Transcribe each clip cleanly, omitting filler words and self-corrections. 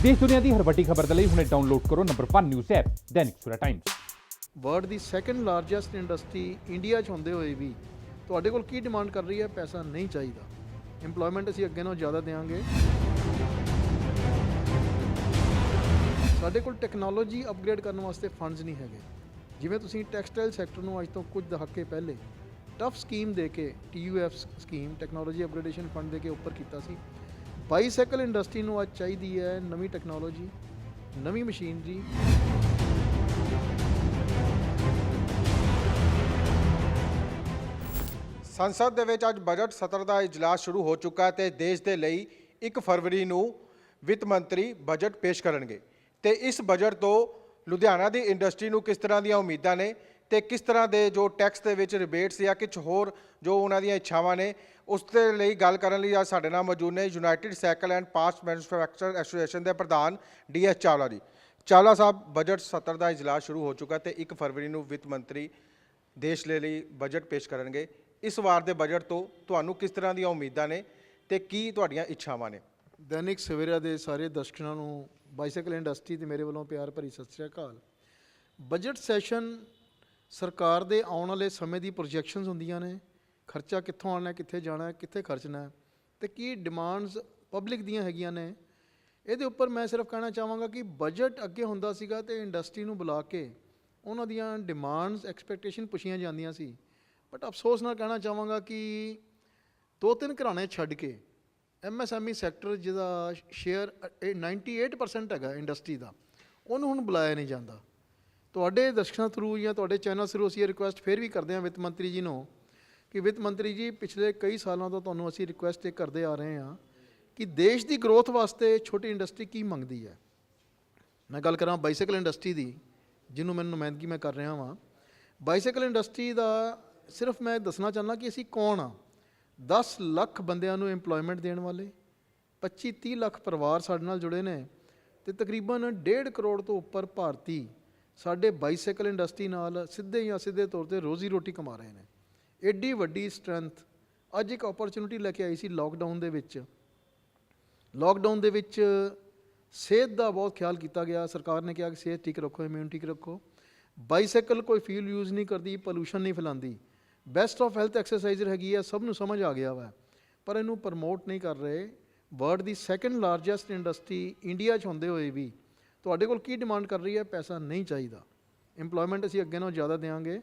देश दुनिया की हर वड्डी खबर के लिए हुणे डाउनलोड करो number 1 news app Dainik Savera times. World ਦੀ ਸੈਕੰਡ ਲਾਰਜੈਸਟ ਇੰਡਸਟਰੀ ਇੰਡੀਆ 'ਚ ਹੁੰਦੇ ਹੋਏ ਵੀ ਤੁਹਾਡੇ ਕੋਲ ਕੀ ਡਿਮਾਂਡ ਕਰ ਰਹੀ ਹੈ? ਪੈਸਾ ਨਹੀਂ ਚਾਹੀਦਾ। ਇੰਪਲੋਇਮੈਂਟ ਅਸੀਂ ਅੱਗੇ ਨਾਲੋਂ ਜ਼ਿਆਦਾ ਦੇਵਾਂਗੇ। ਸਾਡੇ ਕੋਲ ਟੈਕਨੋਲੋਜੀ ਅਪਗ੍ਰੇਡ ਕਰਨ ਵਾਸਤੇ ਫੰਡਸ ਨਹੀਂ ਹੈਗੇ। ਜਿਵੇਂ ਤੁਸੀਂ ਟੈਕਸਟਾਈਲ ਸੈਕਟਰ ਨੂੰ ਅੱਜ ਤੋਂ ਕੁਝ ਦਹਾਕੇ ਪਹਿਲੇ ਟਫ ਸਕੀਮ ਦੇ ਕੇ TUF scheme technology upgradation fund ਦੇ ਕੇ ਉੱਪਰ ਕੀਤਾ ਸੀ। ਬਾਈਸਾਈਕਲ ਇੰਡਸਟਰੀ ਨੂੰ ਅੱਜ ਚਾਹੀਦੀ ਹੈ ਨਵੀਂ ਟੈਕਨੋਲੋਜੀ, ਨਵੀਂ ਮਸ਼ੀਨਰੀ। ਸੰਸਦ ਦੇ ਵਿੱਚ ਅੱਜ ਬਜਟ ਸਤਰ ਦਾ ਇਜਲਾਸ ਸ਼ੁਰੂ ਹੋ ਚੁੱਕਾ ਹੈ ਤੇ ਦੇਸ਼ ਦੇ ਲਈ 1 ਫਰਵਰੀ ਨੂੰ ਵਿੱਤ ਮੰਤਰੀ ਬਜਟ ਪੇਸ਼ ਕਰਨਗੇ ਤੇ ਇਸ ਬਜਟ ਤੋਂ ਲੁਧਿਆਣਾ ਦੀ ਇੰਡਸਟਰੀ ਨੂੰ ਕਿਸ ਤਰ੍ਹਾਂ ਦੀਆਂ ਉਮੀਦਾਂ ਨੇ ਤੇ ਕਿਸ ਤਰ੍ਹਾਂ ਦੇ ਜੋ ਟੈਕਸ ਦੇ ਵਿੱਚ ਰਿਬੇਟਸ ਜਾਂ ਕੁਝ ਹੋਰ ਜੋ ਉਹਨਾਂ ਦੀਆਂ ਇੱਛਾਵਾਂ ਨੇ ਉਸ ਦੇ ਲਈ ਗੱਲ ਕਰਨ ਲਈ ਅੱਜ ਸਾਡੇ ਨਾਲ ਮੌਜੂਦ ਨੇ United cycle and past manufacturer association ਦੇ ਪ੍ਰਧਾਨ DS ਚਾਵਲਾ ਜੀ। ਚਾਵਲਾ ਸਾਹਿਬ, ਬਜਟ ਸਤਰ ਦਾ ਇਜਲਾਸ ਸ਼ੁਰੂ ਹੋ ਚੁੱਕਾ ਤੇ 1 ਫਰਵਰੀ ਨੂੰ ਵਿੱਤ ਮੰਤਰੀ ਦੇਸ਼ ਦੇ ਲਈ ਬਜਟ ਪੇਸ਼ ਕਰਨਗੇ। ਇਸ ਵਾਰ ਦੇ ਬਜਟ ਤੋਂ ਤੁਹਾਨੂੰ ਕਿਸ ਤਰ੍ਹਾਂ ਦੀਆਂ ਉਮੀਦਾਂ ਨੇ ਤੇ ਕੀ ਤੁਹਾਡੀਆਂ ਇੱਛਾਵਾਂ ਨੇ? ਦੈਨਿਕ ਸਵੇਰਾ ਦੇ ਸਾਰੇ ਦਰਸ਼ਕਾਂ ਨੂੰ ਬਾਈਸਾਈਕਲ ਇੰਡਸਟਰੀ ਤੇ ਮੇਰੇ ਵੱਲੋਂ ਪਿਆਰ ਭਰੀ ਸਤਿ ਸ਼੍ਰੀ ਅਕਾਲ। ਬਜਟ ਸੈਸ਼ਨ ਸਰਕਾਰ ਦੇ ਆਉਣ ਵਾਲੇ ਸਮੇਂ ਦੀ ਪ੍ਰੋਜੈਕਸ਼ਨਸ ਹੁੰਦੀਆਂ ਨੇ। ਖਰਚਾ ਕਿੱਥੋਂ ਆਉਣਾ, ਕਿੱਥੇ ਜਾਣਾ, ਕਿੱਥੇ ਖਰਚਣਾ ਤੇ ਕੀ ਡਿਮਾਂਡਸ ਪਬਲਿਕ ਦੀਆਂ ਹੈਗੀਆਂ ਨੇ। ਇਹਦੇ ਉੱਪਰ ਮੈਂ ਸਿਰਫ ਕਹਿਣਾ ਚਾਹਾਂਗਾ ਕਿ ਬਜਟ ਅੱਗੇ ਹੁੰਦਾ ਸੀਗਾ ਤੇ ਇੰਡਸਟਰੀ ਨੂੰ ਬੁਲਾ ਕੇ ਉਹਨਾਂ ਦੀਆਂ ਡਿਮਾਂਡਸ ਐਕਸਪੈਕਟੇਸ਼ਨ ਪੁੱਛੀਆਂ ਜਾਂਦੀਆਂ ਸੀ। ਬਟ ਅਫਸੋਸ ਨਾਲ ਕਹਿਣਾ ਚਾਹਾਂਗਾ ਕਿ 2-3 ਘਰਾਣੇ ਛੱਡ ਕੇ MSME ਸੈਕਟਰ ਜਿਹਦਾ ਸ਼ੇਅਰ 98% ਹੈਗਾ ਇੰਡਸਟਰੀ ਦਾ, ਉਹਨੂੰ ਹੁਣ ਬੁਲਾਇਆ ਨਹੀਂ ਜਾਂਦਾ। ਤੁਹਾਡੇ ਦਰਸ਼ਕਾਂ ਥਰੂ ਜਾਂ ਤੁਹਾਡੇ ਚੈਨਲ ਥਰੂ ਅਸੀਂ ਇਹ ਰਿਕੁਐਸਟ ਫਿਰ ਵੀ ਕਰਦੇ ਹਾਂ ਵਿੱਤ ਮੰਤਰੀ ਜੀ ਨੂੰ ਕਿ ਵਿੱਤ ਮੰਤਰੀ ਜੀ, ਪਿਛਲੇ ਕਈ ਸਾਲਾਂ ਤੋਂ ਤੁਹਾਨੂੰ ਅਸੀਂ ਰਿਕੁਐਸਟ ਇਹ ਕਰਦੇ ਆ ਰਹੇ ਹਾਂ ਕਿ ਦੇਸ਼ ਦੀ ਗਰੋਥ ਵਾਸਤੇ ਛੋਟੀ ਇੰਡਸਟਰੀ ਕੀ ਮੰਗਦੀ ਹੈ। ਮੈਂ ਗੱਲ ਕਰਾਂ ਬਾਈਸਾਈਕਲ ਇੰਡਸਟਰੀ ਦੀ, ਜਿਹਨੂੰ ਮੈਨੂੰ ਨੁਮਾਇੰਦਗੀ ਮੈਂ ਕਰ ਰਿਹਾ ਹਾਂ। ਬਾਈਸਾਈਕਲ ਇੰਡਸਟਰੀ ਦਾ ਸਿਰਫ ਮੈਂ ਦੱਸਣਾ ਚਾਹੁੰਦਾ ਕਿ ਅਸੀਂ ਕੌਣ ਹਾਂ। 10 ਲੱਖ ਬੰਦਿਆਂ ਨੂੰ ਇੰਪਲੋਇਮੈਂਟ ਦੇਣ ਵਾਲੇ, 25-30 ਲੱਖ ਪਰਿਵਾਰ ਸਾਡੇ ਨਾਲ ਜੁੜੇ ਨੇ ਤੇ ਤਕਰੀਬਨ 1.5 ਕਰੋੜ ਤੋਂ ਉੱਪਰ ਭਾਰਤੀ ਸਾਡੇ ਬਾਈਸਾਈਕਲ ਇੰਡਸਟਰੀ ਨਾਲ ਸਿੱਧੇ ਜਾਂ ਸਿੱਧੇ ਤੌਰ ਤੇ ਰੋਜ਼ੀ ਰੋਟੀ ਕਮਾ ਰਹੇ ਨੇ। ਐਡੀ ਵੱਡੀ ਸਟਰੈਂਥ ਅੱਜ ਇੱਕ ਓਪਰਚੁਨਿਟੀ ਲੈ ਕੇ ਆਈ ਸੀ ਲੋਕਡਾਊਨ ਦੇ ਵਿੱਚ। ਲੋਕਡਾਊਨ ਦੇ ਵਿੱਚ ਸਿਹਤ ਦਾ ਬਹੁਤ ਖਿਆਲ ਕੀਤਾ ਗਿਆ। ਸਰਕਾਰ ਨੇ ਕਿਹਾ ਕਿ ਸਿਹਤ ਠੀਕ ਰੱਖੋ, ਇਮਿਊਨਿਟੀ ਠੀਕ ਰੱਖੋ। ਬਾਈਸਾਈਕਲ ਕੋਈ ਫਿਊਲ ਯੂਜ਼ ਨਹੀਂ ਕਰਦੀ, ਪੋਲੂਸ਼ਨ ਨਹੀਂ ਫੈਲਾਉਂਦੀ, ਬੈਸਟ ਆਫ ਹੈਲਥ ਐਕਸਰਸਾਈਜ਼ਰ ਹੈਗੀ ਹੈ, ਸਭ ਨੂੰ ਸਮਝ ਆ ਗਿਆ ਵਾ, ਪਰ ਇਹਨੂੰ ਪ੍ਰਮੋਟ ਨਹੀਂ ਕਰ ਰਹੇ। ਵਰਲਡ ਦੀ ਸੈਕੰਡ ਲਾਰਜੈਸਟ ਇੰਡਸਟਰੀ ਇੰਡੀਆ 'ਚ ਹੁੰਦੇ ਹੋਏ ਵੀ ਤੁਹਾਡੇ ਕੋਲ ਕੀ ਡਿਮਾਂਡ ਕਰ ਰਹੀ ਹੈ? ਪੈਸਾ ਨਹੀਂ ਚਾਹੀਦਾ। ਇੰਪਲੋਇਮੈਂਟ ਅਸੀਂ ਅੱਗੇ ਨਾਲੋਂ ਜ਼ਿਆਦਾ ਦੇਵਾਂਗੇ।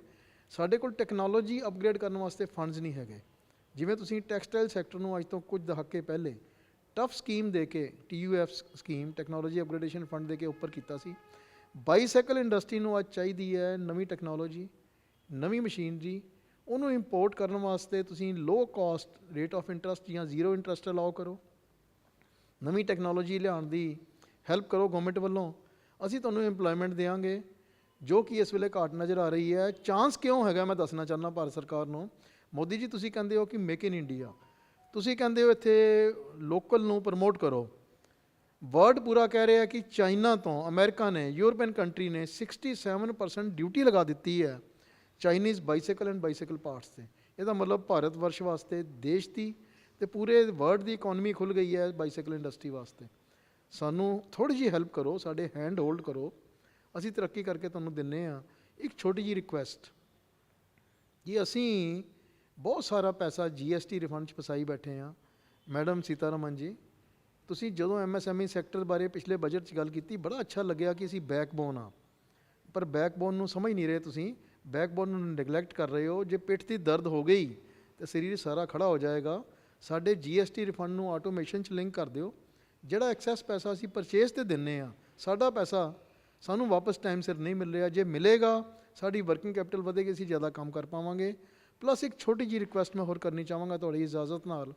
ਸਾਡੇ ਕੋਲ ਟੈਕਨੋਲੋਜੀ ਅਪਗ੍ਰੇਡ ਕਰਨ ਵਾਸਤੇ ਫੰਡਸ ਨਹੀਂ ਹੈਗੇ। ਜਿਵੇਂ ਤੁਸੀਂ ਟੈਕਸਟਾਈਲ ਸੈਕਟਰ ਨੂੰ ਅੱਜ ਤੋਂ ਕੁਝ ਦਹਾਕੇ ਪਹਿਲੇ ਟਫ ਸਕੀਮ ਦੇ ਕੇ TUF scheme technology upgradation fund ਦੇ ਕੇ ਉੱਪਰ ਕੀਤਾ ਸੀ। ਬਾਈਸਾਈਕਲ ਇੰਡਸਟਰੀ ਨੂੰ ਅੱਜ ਚਾਹੀਦੀ ਹੈ ਨਵੀਂ ਟੈਕਨੋਲੋਜੀ, ਨਵੀਂ ਮਸ਼ੀਨਰੀ। ਉਹਨੂੰ ਇੰਪੋਰਟ ਕਰਨ ਵਾਸਤੇ ਤੁਸੀਂ ਲੋ ਕਾਸਟ ਰੇਟ ਆਫ ਇੰਟਰਸਟ ਜਾਂ 0 ਇੰਟਰਸਟ ਅਲਾਓ ਕਰੋ। ਨਵੀਂ ਟੈਕਨੋਲੋਜੀ ਲਿਆਉਣ ਦੀ ਹੈਲਪ ਕਰੋ ਗਵਰਨਮੈਂਟ ਵੱਲੋਂ। ਅਸੀਂ ਤੁਹਾਨੂੰ ਇੰਪਲੋਇਮੈਂਟ ਦੇਵਾਂਗੇ ਜੋ ਕਿ ਇਸ ਵੇਲੇ ਘਾਟ ਨਜ਼ਰ ਆ ਰਹੀ ਹੈ। ਚਾਂਸ ਕਿਉਂ ਹੈਗਾ ਮੈਂ ਦੱਸਣਾ ਚਾਹੁੰਦਾ ਭਾਰਤ ਸਰਕਾਰ ਨੂੰ। ਮੋਦੀ ਜੀ, ਤੁਸੀਂ ਕਹਿੰਦੇ ਹੋ ਕਿ ਮੇਕ ਇਨ ਇੰਡੀਆ, ਤੁਸੀਂ ਕਹਿੰਦੇ ਹੋ ਇੱਥੇ ਲੋਕਲ ਨੂੰ ਪ੍ਰਮੋਟ ਕਰੋ। ਵਰਲਡ ਪੂਰਾ ਕਹਿ ਰਿਹਾ ਕਿ ਚਾਈਨਾ ਤੋਂ, ਅਮਰੀਕਾ ਨੇ, ਯੂਰਪੀਅਨ ਕੰਟਰੀ ਨੇ 67% ਡਿਊਟੀ ਲਗਾ ਦਿੱਤੀ ਹੈ Chinese bicycle and bicycle parts 'ਤੇ। ਇਹਦਾ ਮਤਲਬ ਭਾਰਤ ਵਰਸ਼ ਵਾਸਤੇ, ਦੇਸ਼ ਦੀ ਅਤੇ ਪੂਰੇ ਵਰਲਡ ਦੀ ਇਕੋਨਮੀ ਖੁੱਲ੍ਹ ਗਈ ਹੈ ਬਾਈਸਾਈਕਲ ਇੰਡਸਟਰੀ ਵਾਸਤੇ। ਸਾਨੂੰ ਥੋੜ੍ਹੀ ਜਿਹੀ ਹੈਲਪ ਕਰੋ, ਸਾਡੇ ਹੈਂਡ ਹੋਲਡ ਕਰੋ, ਅਸੀਂ ਤਰੱਕੀ ਕਰਕੇ ਤੁਹਾਨੂੰ ਦਿੰਦੇ ਹਾਂ। ਇੱਕ ਛੋਟੀ ਜਿਹੀ ਰਿਕੁਐਸਟ ਕਿ ਅਸੀਂ ਬਹੁਤ ਸਾਰਾ ਪੈਸਾ GST ਰਿਫੰਡ 'ਚ ਫਸਾਈ ਬੈਠੇ ਹਾਂ। ਮੈਡਮ ਸੀਤਾਰਮਨ ਜੀ, ਤੁਸੀਂ ਜਦੋਂ MSME ਸੈਕਟਰ ਬਾਰੇ ਪਿਛਲੇ ਬਜਟ 'ਚ ਗੱਲ ਕੀਤੀ, ਬੜਾ ਅੱਛਾ ਲੱਗਿਆ ਕਿ ਅਸੀਂ ਬੈਕਬੋਨ ਹਾਂ, ਪਰ ਬੈਕਬੋਨ ਨੂੰ ਸਮਝ ਨਹੀਂ ਰਹੇ ਤੁਸੀਂ। ਬੈਕਬੋਨ ਨੂੰ ਨੈਗਲੈਕਟ ਕਰ ਰਹੇ ਹੋ। ਜੇ ਪਿੱਠ ਦੀ ਦਰਦ ਹੋ ਗਈ ਤਾਂ ਸਰੀਰ ਸਾਰਾ ਖੜਾ ਹੋ ਜਾਏਗਾ। ਸਾਡੇ GST ਰਿਫੰਡ ਨੂੰ ਆਟੋਮੇਸ਼ਨ 'ਚ ਲਿੰਕ ਕਰ ਦਿਓ। ਜਿਹੜਾ ਐਕਸੈਸ ਪੈਸਾ ਅਸੀਂ ਪਰਚੇਸ 'ਤੇ ਦਿੰਦੇ ਹਾਂ, ਸਾਡਾ ਪੈਸਾ ਸਾਨੂੰ ਵਾਪਸ ਟਾਈਮ ਸਿਰ ਨਹੀਂ ਮਿਲ ਰਿਹਾ। ਜੇ ਮਿਲੇਗਾ ਸਾਡੀ ਵਰਕਿੰਗ ਕੈਪੀਟਲ ਵਧੇਗੀ, ਅਸੀਂ ਜ਼ਿਆਦਾ ਕੰਮ ਕਰ ਪਾਵਾਂਗੇ। ਪਲੱਸ ਇੱਕ ਛੋਟੀ ਜਿਹੀ ਰਿਕੁਐਸਟ ਮੈਂ ਹੋਰ ਕਰਨੀ ਚਾਹਾਂਗਾ ਤੁਹਾਡੀ ਇਜਾਜ਼ਤ ਨਾਲ।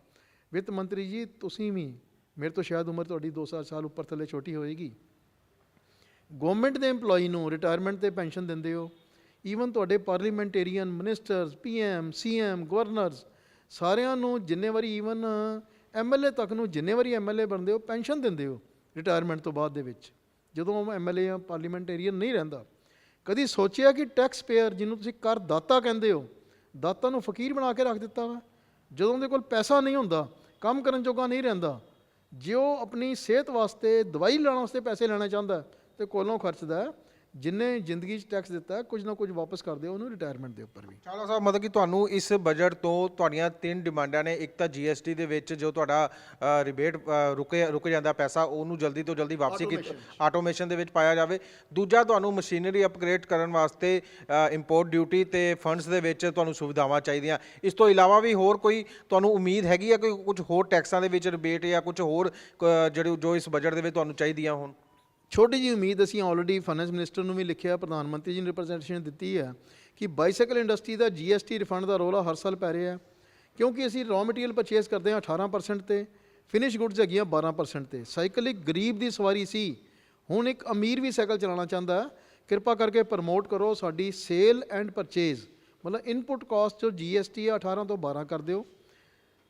ਵਿੱਤ ਮੰਤਰੀ ਜੀ, ਤੁਸੀਂ ਵੀ, ਮੇਰੇ ਤੋਂ ਸ਼ਾਇਦ ਉਮਰ ਤੁਹਾਡੀ 2 ਸਾਲ ਉੱਪਰ ਥੱਲੇ ਛੋਟੀ ਹੋਏਗੀ, ਗਵਰਨਮੈਂਟ ਦੇ EMPLOYE ਨੂੰ ਰਿਟਾਇਰਮੈਂਟ 'ਤੇ ਪੈਨਸ਼ਨ ਦਿੰਦੇ ਹੋ। ਈਵਨ ਤੁਹਾਡੇ parliamentarian, ministers, PM, CM, governors, ਸਾਰਿਆਂ ਨੂੰ ਜਿੰਨੇ ਵਾਰੀ, ਈਵਨ MLA ਤੱਕ ਨੂੰ ਜਿੰਨੇ ਵਾਰੀ MLA ਬਣਦੇ ਹੋ, ਪੈਨਸ਼ਨ ਦਿੰਦੇ ਹੋ ਰਿਟਾਇਰਮੈਂਟ ਤੋਂ ਬਾਅਦ ਦੇ ਵਿੱਚ, ਜਦੋਂ MLA ਜਾਂ ਪਾਰਲੀਮੈਂਟੇਰੀਅਨ ਨਹੀਂ ਰਹਿੰਦਾ। ਕਦੀ ਸੋਚਿਆ ਕਿ ਟੈਕਸ ਪੇਅਰ, ਜਿਹਨੂੰ ਤੁਸੀਂ ਕਰ ਦਾਤਾ ਕਹਿੰਦੇ ਹੋ, ਦਾਤਾ ਨੂੰ ਫਕੀਰ ਬਣਾ ਕੇ ਰੱਖ ਦਿੱਤਾ ਵਾ। ਜਦੋਂ ਉਹਦੇ ਕੋਲ ਪੈਸਾ ਨਹੀਂ ਹੁੰਦਾ, ਕੰਮ ਕਰਨ ਜੋਗਾ ਨਹੀਂ ਰਹਿੰਦਾ, ਜੇ ਉਹ ਆਪਣੀ ਸਿਹਤ ਵਾਸਤੇ ਦਵਾਈ ਲੈਣ ਵਾਸਤੇ ਪੈਸੇ ਲੈਣਾ ਚਾਹੁੰਦਾ ਤੇ ਕੋਲੋਂ ਖਰਚਦਾ ਹੈ। ਜਿੰਨੇ ਜ਼ਿੰਦਗੀ 'ਚ ਟੈਕਸ ਦਿੱਤਾ ਹੈ, ਕੁਝ ਨਾ ਕੁਝ ਵਾਪਸ ਕਰ ਦਿਓ ਉਹਨੂੰ ਰਿਟਾਇਰਮੈਂਟ ਦੇ ਉੱਪਰ ਵੀ। ਚਾਵਲਾ ਸਾਹਿਬ, ਮਤਲਬ ਕਿ ਤੁਹਾਨੂੰ ਇਸ ਬਜਟ ਤੋਂ ਤੁਹਾਡੀਆਂ 3 ਡਿਮਾਂਡਾਂ ਨੇ। ਇੱਕ ਤਾਂ GST ਦੇ ਵਿੱਚ ਜੋ ਤੁਹਾਡਾ ਰਿਬੇਟ ਰੁਕ ਜਾਂਦਾ ਪੈਸਾ, ਉਹਨੂੰ ਜਲਦੀ ਤੋਂ ਜਲਦੀ ਵਾਪਸੀ ਕੀਤੀ, ਆਟੋਮੇਸ਼ਨ ਦੇ ਵਿੱਚ ਪਾਇਆ ਜਾਵੇ। ਦੂਜਾ, ਤੁਹਾਨੂੰ ਮਸ਼ੀਨਰੀ ਅਪਗ੍ਰੇਡ ਕਰਨ ਵਾਸਤੇ ਇੰਪੋਰਟ ਡਿਊਟੀ ਤੇ ਫੰਡਸ ਦੇ ਵਿੱਚ ਤੁਹਾਨੂੰ ਸੁਵਿਧਾਵਾਂ ਚਾਹੀਦੀਆਂ। ਇਸ ਤੋਂ ਇਲਾਵਾ ਵੀ ਹੋਰ ਕੋਈ ਤੁਹਾਨੂੰ ਉਮੀਦ ਹੈਗੀ ਹੈ ਕਿ ਕੁਝ ਹੋਰ ਟੈਕਸਾਂ ਦੇ ਵਿੱਚ ਰਿਬੇਟ ਜਾਂ ਕੁਝ ਹੋਰ ਜਿਹੜੇ ਜੋ ਇਸ ਬਜਟ ਦੇ ਵਿੱਚ ਤੁਹਾਨੂੰ ਚਾਹੀਦੀਆਂ ਹੋਣ? ਛੋਟੀ ਜਿਹੀ ਉਮੀਦ ਅਸੀਂ ਆਲਰੇਡੀ ਫਾਈਨੈਂਸ ਮਿਨਿਸਟਰ ਨੂੰ ਵੀ ਲਿਖਿਆ, ਪ੍ਰਧਾਨ ਮੰਤਰੀ ਜੀ ਨੇ ਰਿਪਰੈਜ਼ੈਂਟੇਸ਼ਨ ਦਿੱਤੀ ਹੈ ਕਿ ਬਾਈਸਾਈਕਲ ਇੰਡਸਟਰੀ ਦਾ GST ਰਿਫੰਡ ਦਾ ਰੌਲਾ ਹਰ ਸਾਲ ਪੈ ਰਿਹਾ, ਕਿਉਂਕਿ ਅਸੀਂ ਰॉ ਮਟੀਰੀਅਲ ਪਰਚੇਸ ਕਰਦੇ ਹਾਂ 18% ਤੇ, ਫਿਨਿਸ਼ ਗੁੱਡਸ ਹੈਗੀਆਂ 12% ਤੇ। ਸਾਈਕਲ ਇੱਕ ਗਰੀਬ ਦੀ ਸਵਾਰੀ ਸੀ, ਹੁਣ ਇੱਕ ਅਮੀਰ ਵੀ ਸਾਈਕਲ ਚਲਾਉਣਾ ਚਾਹੁੰਦਾ। ਕਿਰਪਾ ਕਰਕੇ ਪ੍ਰਮੋਟ ਕਰੋ ਸਾਡੀ ਸੇਲ ਐਂਡ ਪਰਚੇਜ਼, ਮਤਲਬ ਇਨਪੁਟ ਕਾਸਟ ਜੋ GST ਆ 18 ਤੋਂ 12 ਕਰ ਦਿਓ।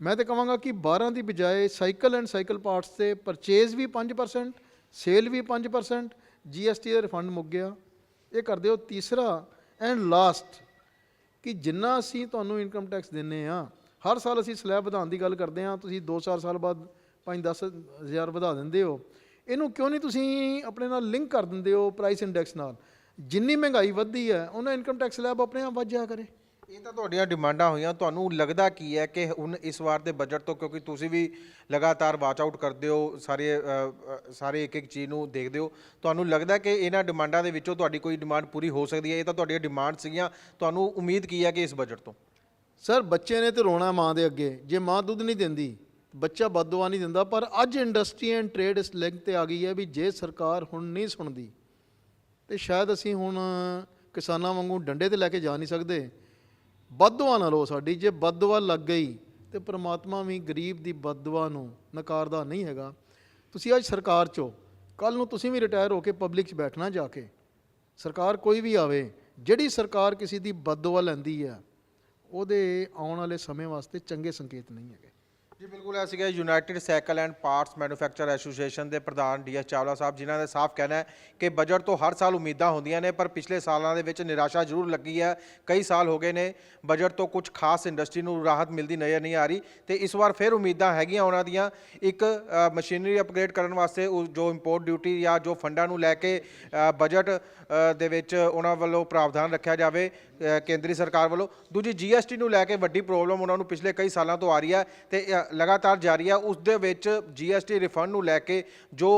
ਮੈਂ ਤਾਂ ਕਹਾਂਗਾ ਕਿ 12 ਦੀ ਬਜਾਏ ਸਾਈਕਲ ਐਂਡ ਸਾਈਕਲ ਪਾਰਟਸ ਤੇ ਪਰਚੇਜ਼ ਵੀ 5%, ਸੇਲ ਵੀ 5%, GST ਦਾ ਰਿਫੰਡ ਮੁੱਕ ਗਿਆ, ਇਹ ਕਰ ਦਿਓ। ਤੀਸਰਾ ਐਂਡ ਲਾਸਟ, ਕਿ ਜਿੰਨਾ ਅਸੀਂ ਤੁਹਾਨੂੰ ਇਨਕਮ ਟੈਕਸ ਦਿੰਦੇ ਹਾਂ, ਹਰ ਸਾਲ ਅਸੀਂ ਸਲੈਬ ਵਧਾਉਣ ਦੀ ਗੱਲ ਕਰਦੇ ਹਾਂ, ਤੁਸੀਂ 2-4 ਸਾਲ ਬਾਅਦ 5-10 ਹਜ਼ਾਰ ਵਧਾ ਦਿੰਦੇ ਹੋ। ਇਹਨੂੰ ਕਿਉਂ ਨਹੀਂ ਤੁਸੀਂ ਆਪਣੇ ਨਾਲ ਲਿੰਕ ਕਰ ਦਿੰਦੇ ਹੋ ਪ੍ਰਾਈਸ ਇੰਡੈਕਸ ਨਾਲ? ਜਿੰਨੀ ਮਹਿੰਗਾਈ ਵੱਧਦੀ ਹੈ ਉਹਨਾਂ ਇਨਕਮ ਟੈਕਸ ਸਲੈਬ ਆਪਣੇ ਆਪ ਵੱਧ ਜਾਇਆ ਕਰੇ। ਇਹ ਤਾਂ ਤੁਹਾਡੀਆਂ ਡਿਮਾਂਡਾਂ ਹੋਈਆਂ। ਤੁਹਾਨੂੰ ਲੱਗਦਾ ਕੀ ਹੈ ਕਿ ਹੁਣ ਇਸ ਵਾਰ ਦੇ ਬਜਟ ਤੋਂ, ਕਿਉਂਕਿ ਤੁਸੀਂ ਵੀ ਲਗਾਤਾਰ ਵਾਚ ਆਊਟ ਕਰਦੇ ਹੋ, ਸਾਰੇ ਇੱਕ ਚੀਜ਼ ਨੂੰ ਦੇਖਦੇ ਹੋ, ਤੁਹਾਨੂੰ ਲੱਗਦਾ ਕਿ ਇਹਨਾਂ ਡਿਮਾਂਡਾਂ ਦੇ ਵਿੱਚੋਂ ਤੁਹਾਡੀ ਕੋਈ ਡਿਮਾਂਡ ਪੂਰੀ ਹੋ ਸਕਦੀ ਹੈ? ਇਹ ਤਾਂ ਤੁਹਾਡੀਆਂ ਡਿਮਾਂਡ ਸੀਗੀਆਂ, ਤੁਹਾਨੂੰ ਉਮੀਦ ਕੀ ਹੈ ਕਿ ਇਸ ਬਜਟ ਤੋਂ? ਸਰ, ਬੱਚੇ ਨੇ ਤੇ ਰੋਣਾ ਮਾਂ ਦੇ ਅੱਗੇ, ਜੇ ਮਾਂ ਦੁੱਧ ਨਹੀਂ ਦਿੰਦੀ ਬੱਚਾ ਬਦਦੁਆ ਨਹੀਂ ਦਿੰਦਾ। ਪਰ ਅੱਜ ਇੰਡਸਟਰੀ ਐਂਡ ਟ੍ਰੇਡ ਇਸ ਲਿੰਕ ਤੇ ਆ ਗਈ ਹੈ ਵੀ ਜੇ ਸਰਕਾਰ ਹੁਣ ਨਹੀਂ ਸੁਣਦੀ ਤੇ ਸ਼ਾਇਦ ਅਸੀਂ ਹੁਣ ਕਿਸਾਨਾਂ ਵਾਂਗੂ ਡੰਡੇ ਤੇ ਲੈ ਕੇ ਜਾ ਨਹੀਂ ਸਕਦੇ। ਬਦਦੁਆ ਨਾ ਲਓ ਸਾਡੀ, ਜੇ ਬਦਦੁਆ ਲੱਗ ਗਈ ਤੇ ਪ੍ਰਮਾਤਮਾ ਵੀ ਗਰੀਬ ਦੀ ਬਦਦੁਆ ਨੂੰ ਨਕਾਰਦਾ ਨਹੀਂ ਹੈਗਾ। ਤੁਸੀਂ ਅੱਜ ਸਰਕਾਰ 'ਚ ਹੋ, ਕੱਲ੍ਹ ਨੂੰ ਤੁਸੀਂ ਵੀ ਰਿਟਾਇਰ ਹੋ ਕੇ ਪਬਲਿਕ 'ਚ ਬੈਠਣਾ ਜਾ ਕੇ। ਸਰਕਾਰ ਕੋਈ ਵੀ ਆਵੇ, ਜਿਹੜੀ ਸਰਕਾਰ ਕਿਸੇ ਦੀ ਬਦਦੁਆ ਲੈਂਦੀ ਹੈ ਉਹਦੇ ਆਉਣ ਵਾਲੇ ਸਮੇਂ ਵਾਸਤੇ ਚੰਗੇ ਸੰਕੇਤ ਨਹੀਂ ਹੈਗੇ। ਜੀ ਬਿਲਕੁਲ, ਇਹ ਸੀਗਾ United cycle and parts manufacture association ਦੇ ਪ੍ਰਧਾਨ DS ਚਾਵਲਾ ਸਾਹਿਬ, ਜਿਨ੍ਹਾਂ ਦਾ ਸਾਫ਼ ਕਹਿਣਾ ਹੈ ਕਿ ਬਜਟ ਤੋਂ ਹਰ ਸਾਲ ਉਮੀਦਾਂ ਹੁੰਦੀਆਂ ਨੇ, ਪਰ ਪਿਛਲੇ ਸਾਲਾਂ ਦੇ ਵਿੱਚ ਨਿਰਾਸ਼ਾ ਜ਼ਰੂਰ ਲੱਗੀ ਹੈ। ਕਈ ਸਾਲ ਹੋ ਗਏ ਨੇ ਬਜਟ ਤੋਂ ਕੁਝ ਖਾਸ ਇੰਡਸਟਰੀ ਨੂੰ ਰਾਹਤ ਮਿਲਦੀ ਨਜ਼ਰ ਨਹੀਂ ਆ ਰਹੀ, ਤੇ ਇਸ ਵਾਰ ਫਿਰ ਉਮੀਦਾਂ ਹੈਗੀਆਂ ਉਹਨਾਂ ਦੀਆਂ। ਇੱਕ ਮਸ਼ੀਨਰੀ ਅਪਗ੍ਰੇਡ ਕਰਨ ਵਾਸਤੇ ਜੋ ਇੰਪੋਰਟ ਡਿਊਟੀ ਜਾਂ ਜੋ ਫੰਡਾਂ ਨੂੰ ਲੈ ਕੇ ਬਜਟ ਦੇ ਵਿੱਚ ਉਹਨਾਂ ਵੱਲੋਂ ਪ੍ਰਾਵਧਾਨ ਰੱਖਿਆ ਜਾਵੇ ਕੇਂਦਰੀ ਸਰਕਾਰ ਵੱਲੋਂ। ਦੂਜੀ GST ਨੂੰ ਲੈ ਕੇ ਵੱਡੀ ਪ੍ਰੋਬਲਮ ਉਹਨਾਂ ਨੂੰ ਪਿਛਲੇ ਕਈ ਸਾਲਾਂ ਤੋਂ ਆ ਰਹੀ ਹੈ ਤੇ ਲਗਾਤਾਰ ਜਾਰੀ ਹੈ। ਉਸ ਦੇ ਵਿੱਚ GST ਰਿਫੰਡ ਨੂੰ ਲੈ ਕੇ ਜੋ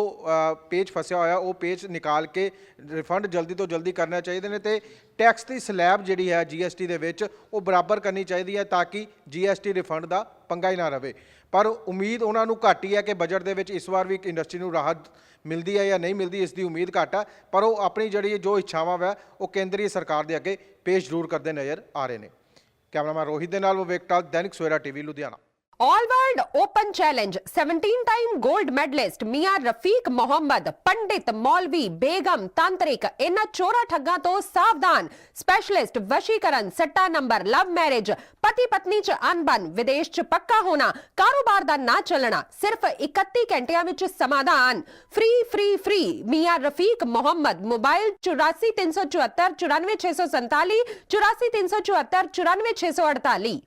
ਪੇਚ ਫਸਿਆ ਹੋਇਆ, ਉਹ ਪੇਚ ਨਿਕਾਲ ਕੇ ਰਿਫੰਡ ਜਲਦੀ ਤੋਂ ਜਲਦੀ ਕਰਨਾ ਚਾਹੀਦੇ ਨੇ, ਤੇ ਟੈਕਸ ਦੀ ਸਲੈਬ ਜਿਹੜੀ ਹੈ GST ਦੇ ਵਿੱਚ ਉਹ ਬਰਾਬਰ ਕਰਨੀ ਚਾਹੀਦੀ ਹੈ ਤਾਂ ਕਿ GST ਰਿਫੰਡ ਦਾ ਪੰਗਾ ਹੀ ਨਾ ਰਵੇ। ਪਰ ਉਮੀਦ ਉਹਨਾਂ ਨੂੰ ਘੱਟ ਹੀ ਹੈ ਕਿ ਬਜਟ ਦੇ ਵਿੱਚ ਇਸ ਵਾਰ ਵੀ ਇੰਡਸਟਰੀ ਨੂੰ ਰਾਹਤ ਮਿਲਦੀ ਹੈ ਜਾਂ ਨਹੀਂ ਮਿਲਦੀ, ਇਸ ਦੀ ਉਮੀਦ ਘੱਟ ਹੈ। ਪਰ ਉਹ ਆਪਣੀ ਜਿਹੜੀ ਜੋ ਇੱਛਾਵਾਂ ਹੈ ਉਹ ਕੇਂਦਰੀ ਸਰਕਾਰ ਦੇ ਅੱਗੇ ਪੇਸ਼ ਜ਼ਰੂਰ ਕਰਦੇ ਨਜ਼ਰ ਆ ਰਹੇ ਨੇ। ਕੈਮਰਾਮੈਨ ਰੋਹਿਤ ਦੇ ਨਾਲ Vivek Taal, Dainik Savera TV Ludhiana. All world open challenge 17-टाइम गोल्ड मेडलिस्ट मियां रफीक मोहम्मद, पंडित, मौलवी, बेगम, तांत्रिक, इन्हां चोरा ठग्गां तो सावधान। स्पेशलिस्ट वशीकरण, सट्टा नंबर, लव मैरिज, पति पत्नी च अनबन, विदेश च पक्का होना, कारोबार दा ना चलना, सिर्फ 31 घंटियां विच समाधान। फ्री फ्री फ्री मियां रफीक मोहम्मद। मोबाइल 84 374 94 647, 84 374 94 648।